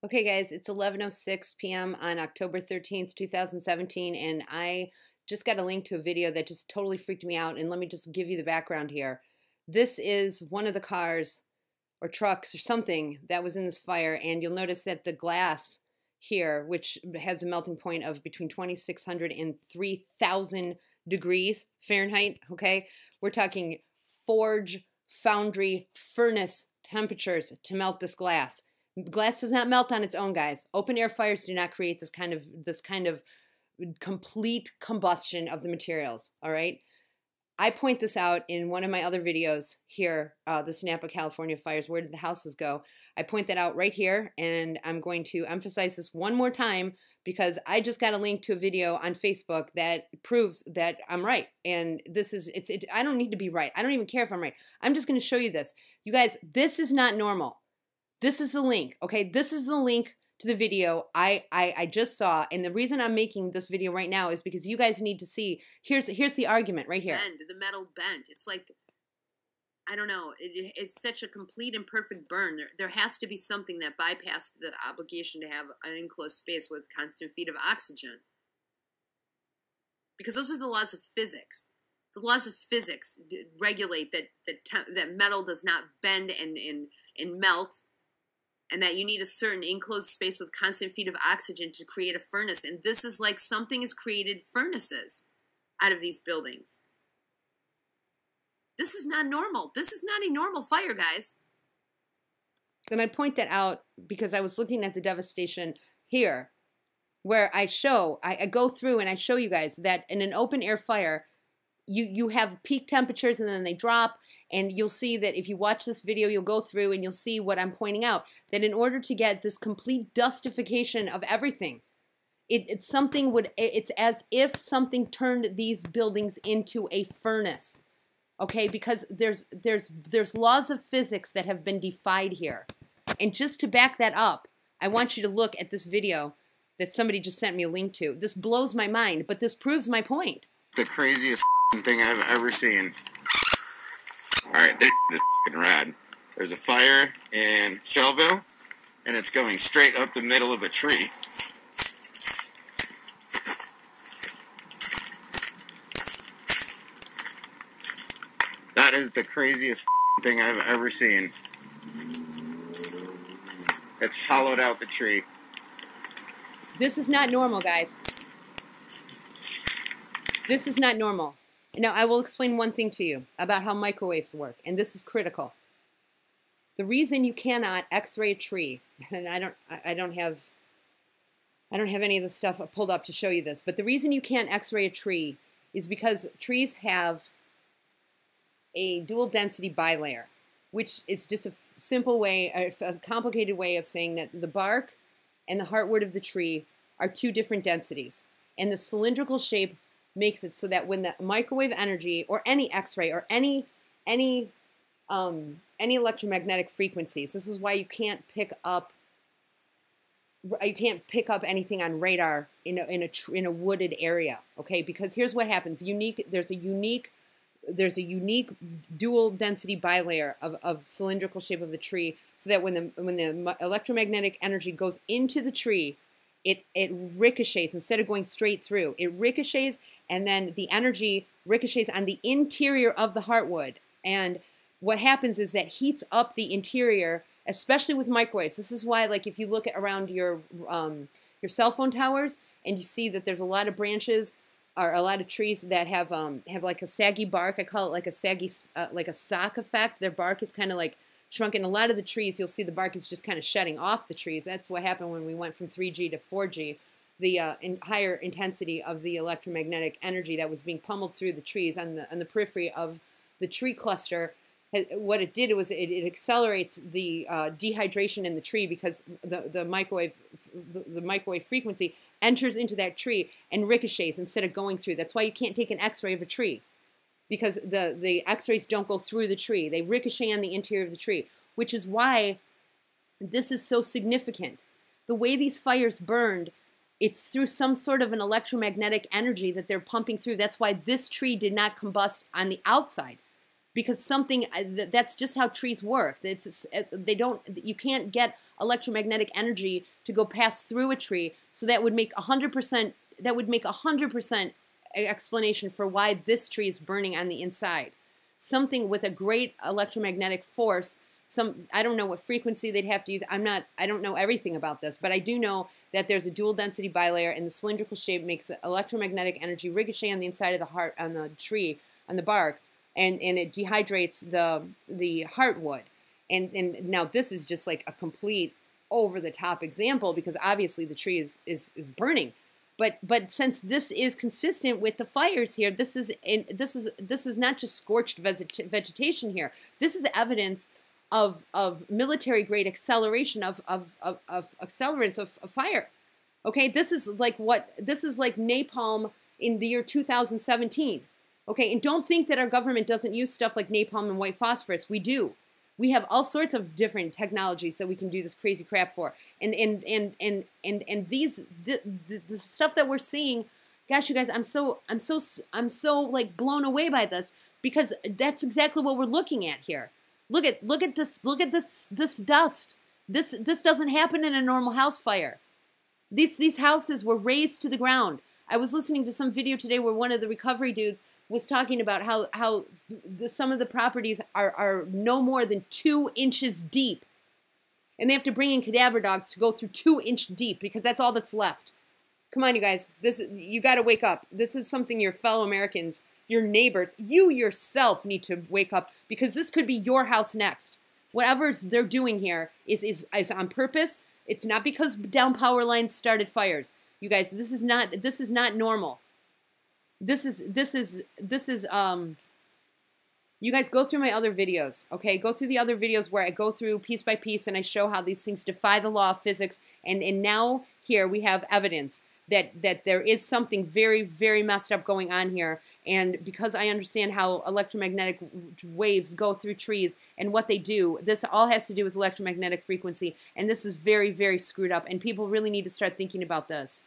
Okay, guys, it's 11:06 p.m. on October 13th, 2017, and I just got a link to a video that just totally freaked me out. And let me just give you the background here. This is one of the cars or trucks or something that was in this fire, and you'll notice that the glass here, which has a melting point of between 2,600 and 3,000 degrees Fahrenheit, okay? We're talking forge, foundry, furnace temperatures to melt this glass. Glass does not melt on its own, guys. Open air fires do not create this kind of complete combustion of the materials, all right? I point this out in one of my other videos here, this Napa, California fires. Where did the houses go? I point that out right here, and I'm going to emphasize this one more time because I just got a link to a video on Facebook that proves that I'm right. And this is, I don't need to be right. I don't even care if I'm right. I'm just going to show you this. You guys, this is not normal. This is the link, okay? This is the link to the video I just saw, and the reason I'm making this video right now is because you guys need to see. Here's the argument right here. The metal bent. It's like, I don't know. It's such a complete and perfect burn. There has to be something that bypassed the obligation to have an enclosed space with constant feed of oxygen, because those are the laws of physics. The laws of physics regulate that metal does not bend and melt, and that you need a certain enclosed space with constant feed of oxygen to create a furnace. And this is like something has created furnaces out of these buildings. This is not normal. This is not a normal fire, guys. And I point that out because I was looking at the devastation here, where I go through and I show you guys that in an open air fire, you have peak temperatures and then they drop. And you'll see that if you watch this video, you'll go through and you'll see what I'm pointing out. That in order to get this complete dustification of everything, it's as if something turned these buildings into a furnace. Okay, because there's laws of physics that have been defied here. And just to back that up, I want you to look at this video that somebody just sent me a link to. This blows my mind, but this proves my point. The craziest thing I've ever seen. Alright, this is f***ing rad. There's a fire in Shelville, and it's going straight up the middle of a tree. That is the craziest thing I've ever seen. It's hollowed out the tree. This is not normal, guys. This is not normal. Now, I will explain one thing to you about how microwaves work, and this is critical. The reason you cannot X-ray a tree, and I don't have any of the stuff pulled up to show you this, but the reason you can't X-ray a tree is because trees have a dual density bilayer, which is just a simple way, a complicated way of saying that the bark and the heartwood of the tree are two different densities, and the cylindrical shape makes it so that when the microwave energy or any X-ray or any electromagnetic frequencies, this is why you can't pick up anything on radar in a wooded area, okay? Because here's what happens: there's a unique dual density bilayer of cylindrical shape of the tree, so that when the electromagnetic energy goes into the tree, it ricochets instead of going straight through. It ricochets, and then the energy ricochets on the interior of the heartwood. And what happens is that heats up the interior, especially with microwaves. This is why, like, if you look around your cell phone towers and you see that there's a lot of branches or a lot of trees that have like a saggy bark. I call it like a saggy, like a sock effect. Their bark is kind of like shrunken. A lot of the trees, you'll see the bark is just kind of shedding off the trees. That's what happened when we went from 3G to 4G. The higher intensity of the electromagnetic energy that was being pummeled through the trees on the periphery of the tree cluster. What it did was it accelerates the dehydration in the tree, because the microwave frequency enters into that tree and ricochets instead of going through. That's why you can't take an X-ray of a tree, because the X-rays don't go through the tree. They ricochet on the interior of the tree, which is why this is so significant. The way these fires burned, it's through some sort of an electromagnetic energy that they're pumping through. That's why this tree did not combust on the outside, because something that's just how trees work. You can't get electromagnetic energy to go pass through a tree. So that would make 100%. That would make 100% explanation for why this tree is burning on the inside. Something with a great electromagnetic force. I don't know what frequency they'd have to use. I don't know everything about this, but I do know that there's a dual density bilayer, and the cylindrical shape makes electromagnetic energy ricochet on the inside of the tree, on the bark, and it dehydrates the heartwood. And now this is just like a complete over the top example, because obviously the tree is burning. But since this is consistent with the fires here, this is not just scorched vegetation here. This is evidence of military grade acceleration of accelerants of fire. Okay, this is like napalm in the year 2017. Okay, and don't think that our government doesn't use stuff like napalm and white phosphorus. We do. We have all sorts of different technologies that we can do this crazy crap for. And the stuff that we're seeing, gosh, you guys, I'm so like blown away by this, because that's exactly what we're looking at here. Look at this dust. This doesn't happen in a normal house fire. These houses were razed to the ground. I was listening to some video today where one of the recovery dudes was talking about how some of the properties are no more than 2 inches deep. And they have to bring in cadaver dogs to go through 2-inch deep, because that's all that's left. Come on, you guys. You got to wake up. This is something your fellow Americans, your neighbors, you yourself need to wake up, because this could be your house next. Whatever they're doing here is on purpose. It's not because down power lines started fires. You guys, this is not normal. This is you guys go through my other videos, okay? Go through the other videos where I go through piece by piece and I show how these things defy the law of physics. And now here we have evidence that there is something very, very messed up going on here. And because I understand how electromagnetic waves go through trees and what they do, this all has to do with electromagnetic frequency. And this is very, very screwed up. And people really need to start thinking about this.